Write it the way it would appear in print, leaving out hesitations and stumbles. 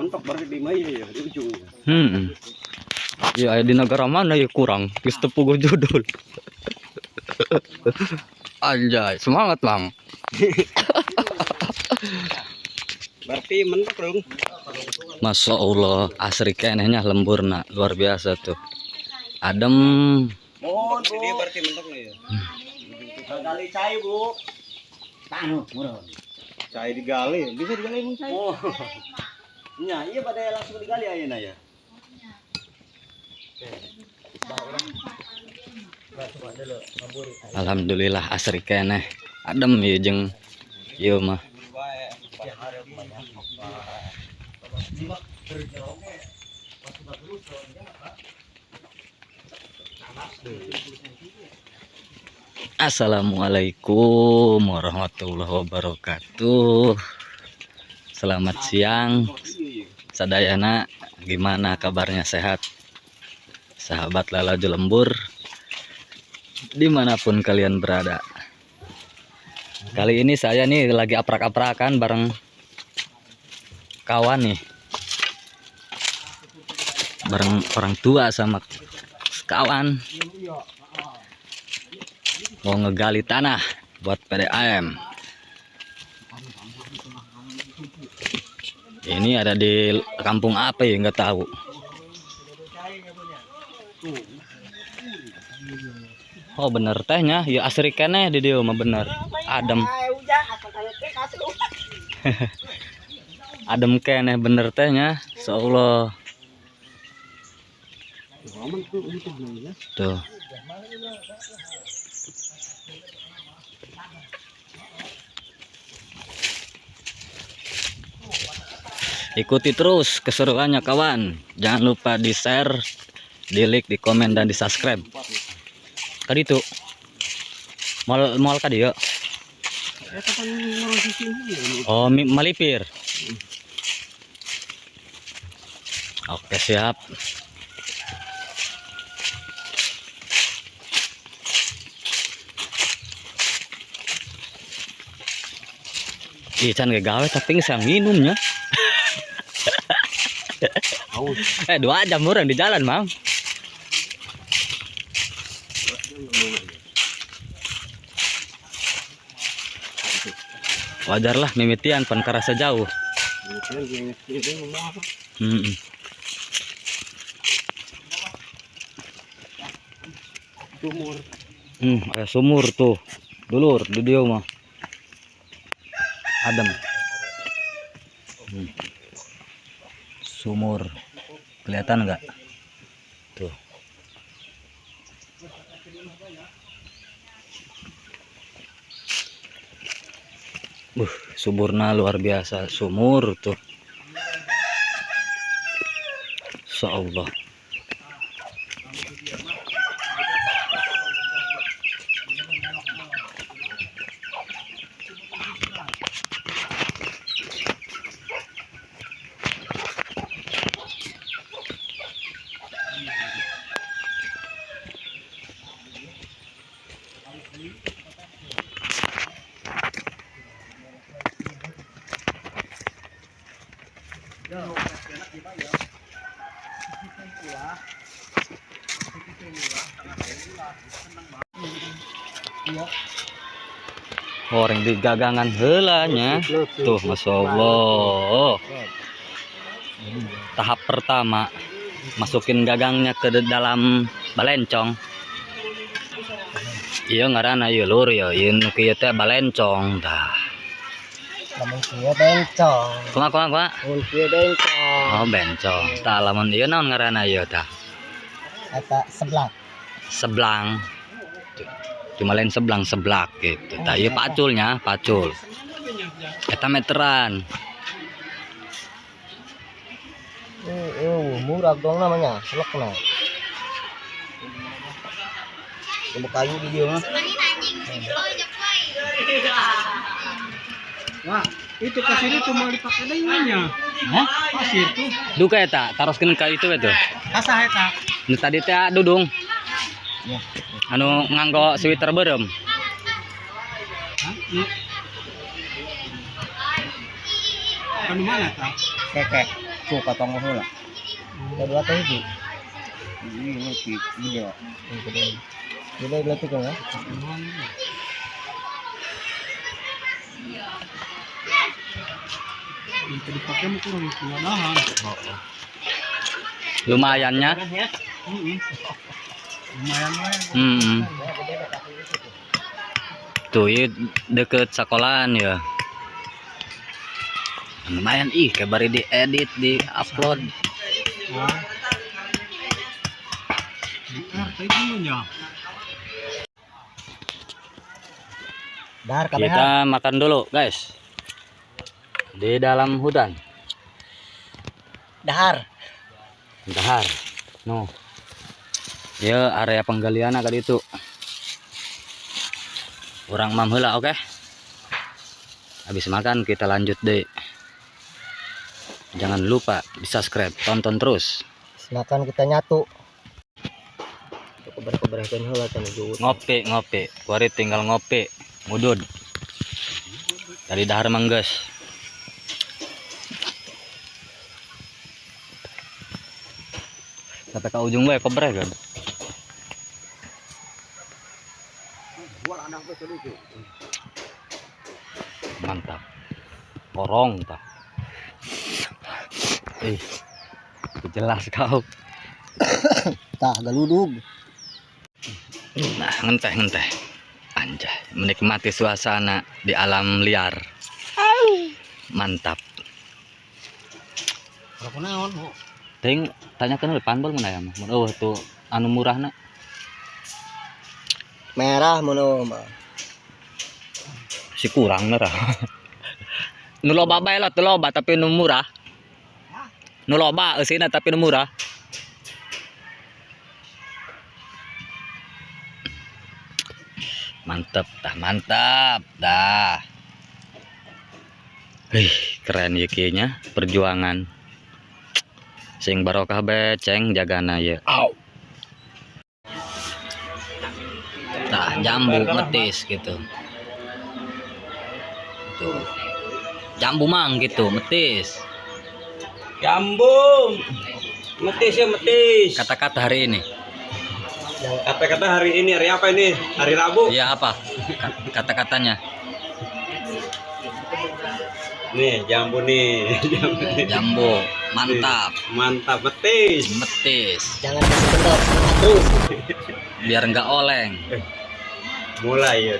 mentok berarti di Maya ya di ujung. Ya di negara mana ya kurang geus teu puguh judul. Anjay, semangat Bang. Berarti mentok dong. Masya Allah, asri kenehnya lemburna luar biasa tuh. Adem. Mohon Bu. Dia berarti mentok ya. Gali cai Bu. Tanu, murah. Cai digali, bisa digali emang cai? Oh. Nya, iya pada langsung digali ayeuna ya. Alhamdulillah asri keneh. Adem ya jeung ieu mah. Assalamualaikum warahmatullahi wabarakatuh. Selamat siang sadayana, gimana kabarnya, sehat? Sahabat Lalaju Lembur dimanapun kalian berada. Kali ini saya nih lagi aprak-aprakan bareng kawan nih, bareng orang tua sama kawan, mau ngegali tanah buat PDAM. Ini ada di kampung apa ya, nggak tahu. Oh bener tehnya ya, asri keneh di dia mah bener adem. Adem keneh bener tehnya, insyaallah. Tuh. Ikuti terus keseruannya kawan. Jangan lupa di share, di like, di komen, dan di subscribe. Tadi tuh mal tadi ya. Oh malipir. Oke siap. Ican gak gawe tapi nggak minumnya. 2 jam orang di jalan Mang. Wajarlah mimitian pan karasa jauh. Sumur. Ada sumur tuh. Dulur di dia mah. Adem. Sumur. Kelihatan enggak? Tuh. Suburna luar biasa, sumur tuh. Insyaallah. Orang di gagangan helanya tuh, masya Allah. Tahap pertama masukin gagangnya ke dalam balencong. Iya ngaranna ieu lur ya, ieu nu kieu teh balencong dah. Lamun kieu bencong. Kumaha? Lamun kieu bencong. Oh bencong. Tah lamun ieu naon ngaranna ieu tah? Eta seblak. Seblang. Cuma lain seblang seblak gitu. Tah ieu paculnya, pacul. Eta meteran. Murah dong namanya, selekna. Kamu kayu di dia mah. Wah, itu pasir itu mau dipakai dayanya. Hah? Pasir tuh. Duka eta, taroskeun ka itu eta. Asah eta. Nu tadi teh dudung. Ya. Anu nganggo sweater beureum. Hah? Anu mana tah? Keke. Tuh katong heula. Kedua teh hiji. Ini iya. Ini berarti kan ya? Itu dipakai mah kurang nahan. Lumayannya. Lumayan lah. Tuh, ini deket sekolahan ya. Lumayan kayak baru diedit, di-upload. Dahar Kita makan dulu, guys. Di dalam hutan. Dahar. Dahar. No. Ya area penggalian kali itu. Orang mam heula oke. Habis makan kita lanjut deh. Jangan lupa di-subscribe, tonton terus. Makan kita nyatu. Keber-keberkan heula can Ngopi. Kuari tinggal ngopi, mudud. Dari dahar mangges. Sampai ke ujung bae kobrek kan. Mantap. Korong tak. Jelas kau. Tah galudug. Nah, ngenteh. Anjay, menikmati suasana di alam liar. Mantap. Berapa naon, Bu? Ting tanyakan depan bol mana ya mah. Oh tuh anu murah nak. Merah mono mah. Si kurang merah. Nu loba bae lah, teu loba tapi nu murah. Nu loba eusina tapi nu murah. Mantap dah. Keren ya kayaknya perjuangan. Sing barokah be ceng jagana ya. Tah jambu metis gitu. Tuh. Jambu mang gitu, metis. Jambu. Metis ya metis. Kata-kata hari ini. Kata-kata hari ini hari apa ini? Hari Rabu. Iya apa? Kata-katanya. Nih jambu nih. Jambu, mantap. Mantap metis. Jangan kasih kendor, terus. Biar enggak oleng. Mulai.